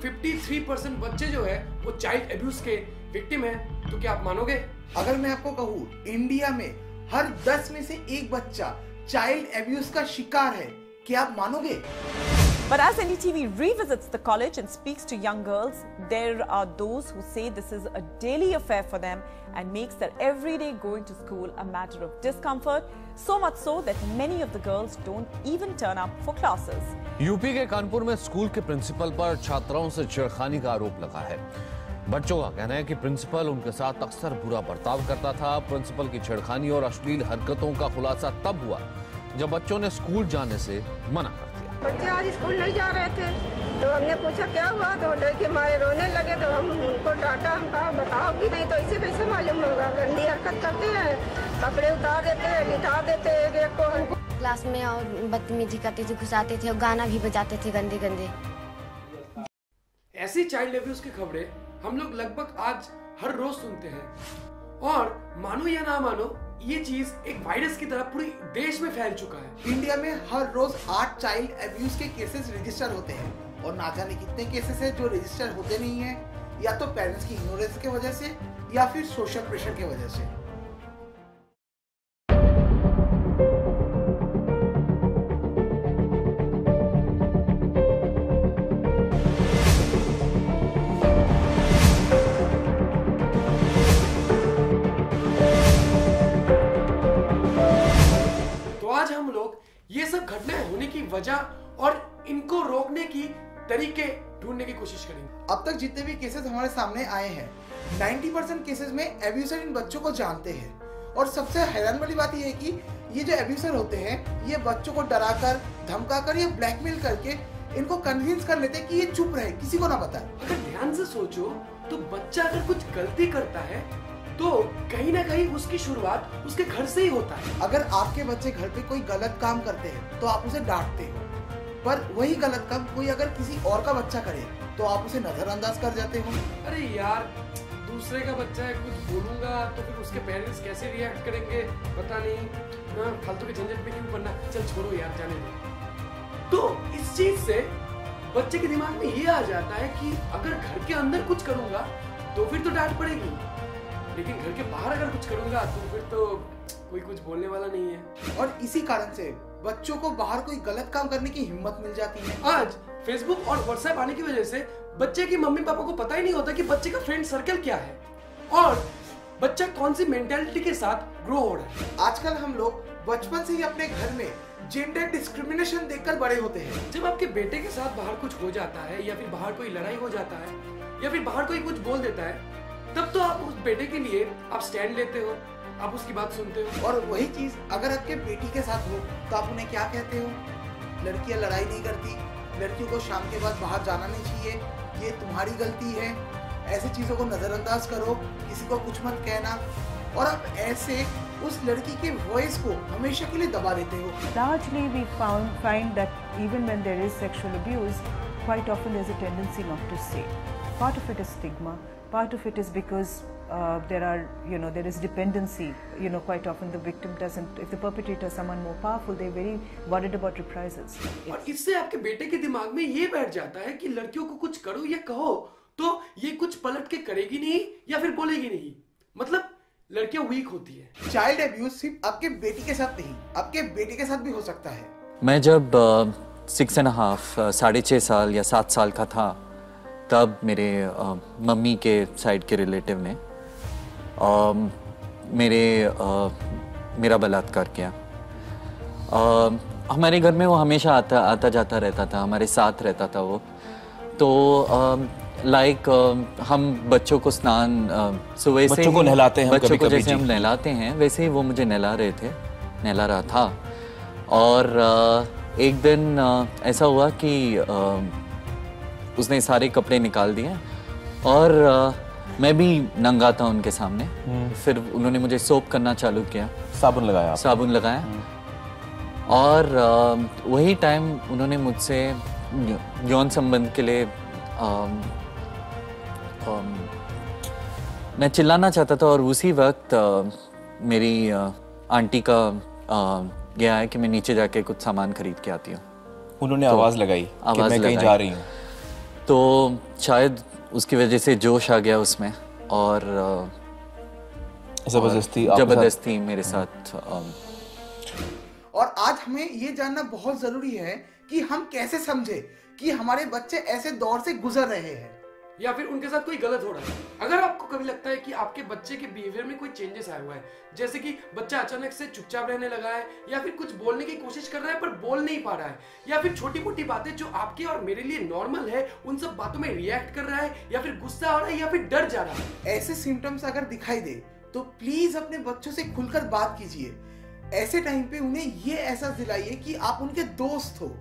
53% बच्चे जो है वो चाइल्ड एब्यूज के विक्टिम है, तो क्या आप मानोगे? अगर मैं आपको कहूँ इंडिया में हर 10 में से एक बच्चा चाइल्ड एब्यूज का शिकार है, क्या आप मानोगे? But as NDTV revisits the college and speaks to young girls, there are those who say this is a daily affair for them and makes their everyday going to school a matter of discomfort, so much so that many of the girls don't even turn up for classes. UP के कानपुर में school के principal पर छात्राओं से छेड़खानी का आरोप लगा है। बच्चों का कहना है कि प्रिंसिपल उनके साथ अक्सर बुरा बर्ताव करता था। प्रिंसिपल की छेड़खानी और अश्लील हरकतों का खुलासा तब हुआ जब बच्चों ने स्कूल जाने से मना कर दिया। बच्चे आज स्कूल नहीं जा रहे थे तो हमने पूछा क्या हुआ, तो डर के मारे रोने लगे, तो हम उनको डांटा, हम कहा बताओ कि नहीं तो इसे कैसे मालूम होगा, गंदी हरकत करते हैं, कपड़े उतार देते हैं, लिटा देते हैं एक को। क्लास में और बदतमीजी करते थे, घुसाते थे और गाना भी बजाते थे गंदे गंदे। ऐसी चाइल्ड एब्यूज की खबरें हम लोग लगभग आज हर रोज सुनते हैं, और मानो या ना मानो ये चीज एक वायरस की तरह पूरे देश में फैल चुका है। इंडिया में हर रोज 8 चाइल्ड एब्यूज के केसेस रजिस्टर होते हैं और ना जाने कितने केसेस हैं जो रजिस्टर होते नहीं हैं, या तो पेरेंट्स की इग्नोरेंस की वजह से या फिर सोशल प्रेशर की वजह से। आज हम लोग ये सब घटनाएं होने की वजह और इनको रोकने की तरीके ढूंढने की कोशिश करेंगे। अब तक जितने भी केसेस हमारे सामने आए हैं 90% केसेस में एब्यूसर इन बच्चों को जानते हैं, और सबसे हैरान वाली बात यह है कि ये जो एब्यूसर होते हैं ये बच्चों को डराकर, धमकाकर या ब्लैकमेल करके इनको कन्विंस कर लेते हैं कि ये चुप रहे, किसी को ना बताए। अगर ध्यान से सोचो तो बच्चा अगर कुछ गलती करता है तो कहीं ना कहीं उसकी शुरुआत उसके घर से ही होता है। अगर आपके बच्चे घर पे कोई गलत काम करते हैं तो आप उसे डांटते हो, पर वही गलत काम कोई अगर किसी और का बच्चा करे तो आप उसे नजरअंदाज कर जाते हो। अरे यार, दूसरे का बच्चा है, कुछ बोलूंगा तो फिर उसके पेरेंट्स कैसे रिएक्ट करेंगे पता नहीं, फालतू के झंझट में क्यों पड़ना, चल छोड़ो यार, जाने दो। तो इस चीज से बच्चे के दिमाग में ये आ जाता है कि अगर घर के अंदर कुछ करूंगा तो फिर तो डांट पड़ेगी, लेकिन घर के बाहर अगर कुछ करूंगा तो फिर तो कोई कुछ बोलने वाला नहीं है। और इसी कारण से बच्चों को बाहर कोई गलत काम करने की हिम्मत मिल जाती है। आज फेसबुक और व्हाट्सएप आने की वजह से बच्चे की मम्मी पापा को पता ही नहीं होता कि बच्चे का फ्रेंड सर्कल क्या है और बच्चा कौन सी मेंटालिटी के साथ ग्रो हो रहा है। आजकल हम लोग बचपन से ही अपने घर में जेंडर डिस्क्रिमिनेशन देखकर बड़े होते हैं। जब आपके बेटे के साथ बाहर कुछ हो जाता है या फिर बाहर कोई लड़ाई हो जाता है या फिर बाहर कोई कुछ बोल देता है, तब तो आप उस बेटे के लिए आप स्टैंड लेते हो, आप उसकी बात सुनते हो। और वही चीज अगर आपके बेटी के साथ हो तो आप उन्हें क्या कहते हो? लड़कियां लड़ाई नहीं करती, लड़कियों को शाम के बाद बाहर जाना नहीं चाहिए, ये तुम्हारी गलती है, ऐसी चीजों को नजरअंदाज करो, किसी को कुछ मत कहना, और आप ऐसे उस लड़की के वॉइस को हमेशा के लिए दबा देते हो। Largely we find that even when there is sexual abuse, quite often there's a tendency not to say. Part of it is stigma, part of it is because there is dependency. Quite often the victim doesn't, if the perpetrator is someone more powerful, they're very worried about reprisals. और इससे आपके बेटे के दिमाग में ये बैठ जाता है कि लड़कियों को कुछ करो या कहो तो ये कुछ पलट के करेगी नहीं या फिर बोलेगी नहीं, मतलब लड़कियां वीक होती है। चाइल्ड एब्यूज सिर्फ आपके बेटी के साथ नहीं, आपके बेटे के साथ भी हो सकता है। मैं जब 6.5 साल या 7 साल का था तब मेरे मम्मी के साइड के रिलेटिव ने मेरा बलात्कार किया। हमारे घर में वो हमेशा आता जाता रहता था, हमारे साथ रहता था वो। तो हम बच्चों को स्नान सुबह से बच्चों को नहलाते हैं, बच्चों को जैसे हम नहलाते हैं वैसे ही वो मुझे नहला रहा था। और एक दिन ऐसा हुआ कि उसने सारे कपड़े निकाल दिए और मैं भी नंगा था उनके सामने। फिर उन्होंने मुझे सोप करना चालू किया, साबुन लगाया और वही टाइम उन्होंने मुझसे यौन संबंध के लिए मैं चिल्लाना चाहता था और उसी वक्त मेरी आंटी का गया है कि मैं नीचे जाके कुछ सामान खरीद के आती हूँ। उन्होंने आवाज़ लगाई कि मैं कहीं जा रही हूँ। तो शायद उसकी वजह से जोश आ गया उसमें और जबरदस्ती मेरे साथ। और आज हमें ये जानना बहुत जरूरी है कि हम कैसे समझे कि हमारे बच्चे ऐसे दौर से गुजर रहे हैं या फिर उनके साथ कोई गलत हो रहा है। अगर आपको कभी लगता है कि आपके बच्चे के बिहेवियर में कोई चेंजेस आया हुआ है, जैसे कि बच्चा अचानक से चुपचाप रहने लगा है या फिर कुछ बोलने की कोशिश कर रहा है पर बोल नहीं पा रहा है, या फिर छोटी मोटी बातें जो आपके और मेरे लिए नॉर्मल है उन सब बातों में रिएक्ट कर रहा है, या फिर गुस्सा आ रहा है या फिर डर जा रहा है, ऐसे सिम्टम्स अगर दिखाई दे तो प्लीज अपने बच्चों से खुलकर बात कीजिए। ऐसे टाइम पे उन्हें ये एहसास दिलाइए कि आप उनके दोस्त हो,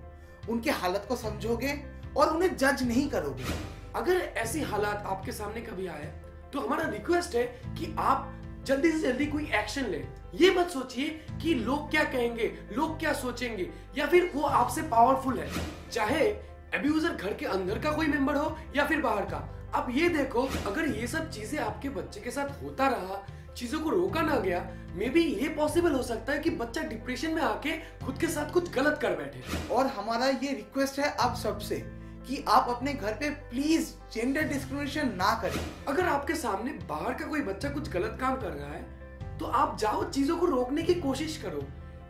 उनके हालत को समझोगे और उन्हें जज नहीं करोगे। अगर ऐसी हालात आपके सामने कभी आए तो हमारा रिक्वेस्ट है कि आप जल्दी से जल्दी कोई एक्शन लें। ये मत सोचिए कि लोग क्या कहेंगे, लोग क्या सोचेंगे, या फिर वो आपसे पावरफुल है, चाहे अब्यूजर घर के अंदर का कोई मेंबर हो या फिर बाहर का। अब ये देखो, अगर ये सब चीजें आपके बच्चे के साथ होता रहा, चीजों को रोका ना गया, मे बी ये पॉसिबल हो सकता है कि बच्चा डिप्रेशन में आके खुद के साथ कुछ गलत कर बैठे। और हमारा ये रिक्वेस्ट है आप सबसे कि आप अपने घर पे प्लीज जेंडर डिस्क्रिमिनेशन ना करें। अगर आपके सामने बाहर का कोई बच्चा कुछ गलत काम कर रहा है तो आप जाओ, चीजों को रोकने की कोशिश करो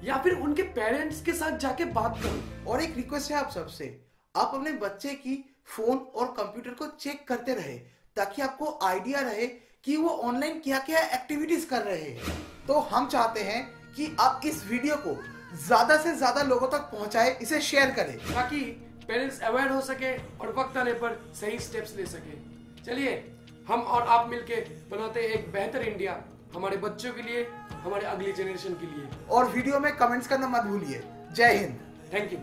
या फिर उनके पेरेंट्स के साथ जाके बात करो। और एक रिक्वेस्ट है आप सबसे, आप अपने बच्चे की फोन और कंप्यूटर को चेक करते रहे ताकि आपको आइडिया रहे कि वो ऑनलाइन क्या क्या एक्टिविटीज कर रहे हैं। तो हम चाहते हैं कि आप इस वीडियो को ज्यादा से ज्यादा लोगों तक पहुंचाएं, इसे शेयर करें ताकि पेरेंट्स अवेयर हो सके और वक्त आने पर सही स्टेप्स ले सके। चलिए हम और आप मिलके बनाते हैं एक बेहतर इंडिया हमारे बच्चों के लिए, हमारे अगली जनरेशन के लिए। और वीडियो में कमेंट्स करना मत भूलिए। जय हिंद। Thank you.